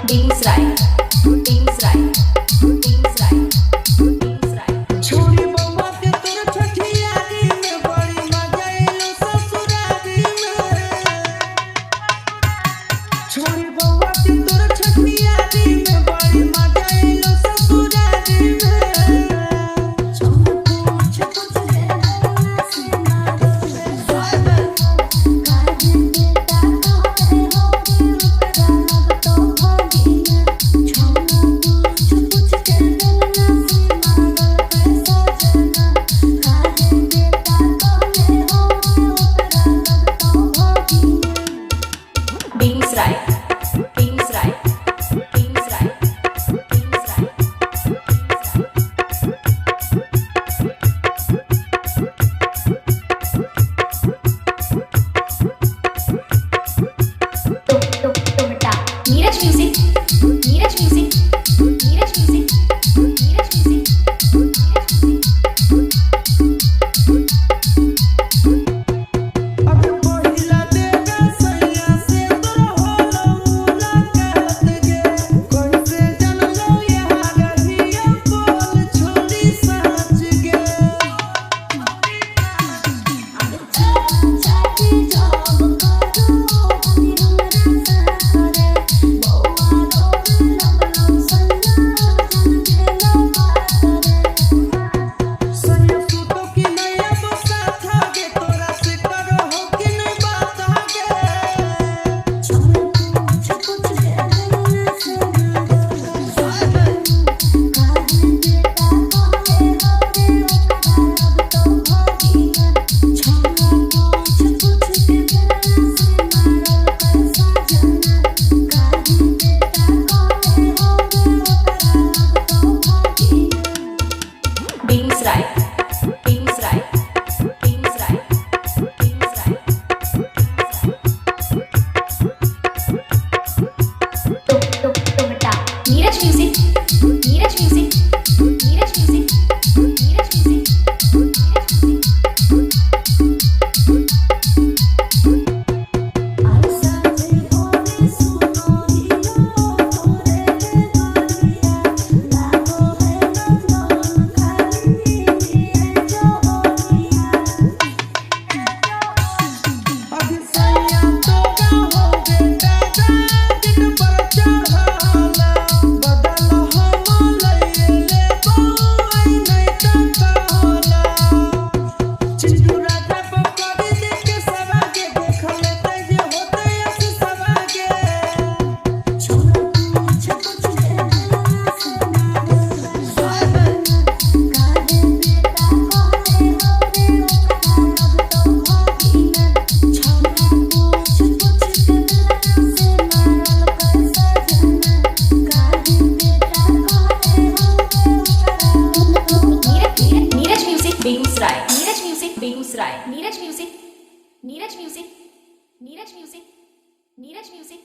बेगूसराय बेगूसराय बेगूसराय बेगूसराय छोरी बउआ के तोर छठियारी में बड़ी मजा आइलो ससुरारी में। छोरी बउआ के तोर छठियारी में बड़ी मजा आइलो ससुरारी में। Begusarai Begusarai Begusarai Begusarai Tohta Neeraj music Neeraj music Neeraj music Neeraj music अब पहिला देगा सैया से तोर होला मुलाकात गे। कैसे जानलो यहाँ रहिया बोल छोड़ी साँच गे। सैया सुतो कि नैया तो साथ आगे तोरा से करो हो कि नहीं बात आगे। Begusarai Begusarai Begusarai Begusarai Tohta Neeraj music Neeraj music Neeraj music Neeraj music अभी सैया तोरा हो बेटा दिन पर चढ़ाला। बदल हम लइले बउआ नहीं टकला। चिंटू राजा पकड़ी दे के सवागे देख लेते जे होते ऐसे सवागे। Neeraj music Begusarai Neeraj music Begusarai Neeraj music Neeraj music Neeraj music Neeraj music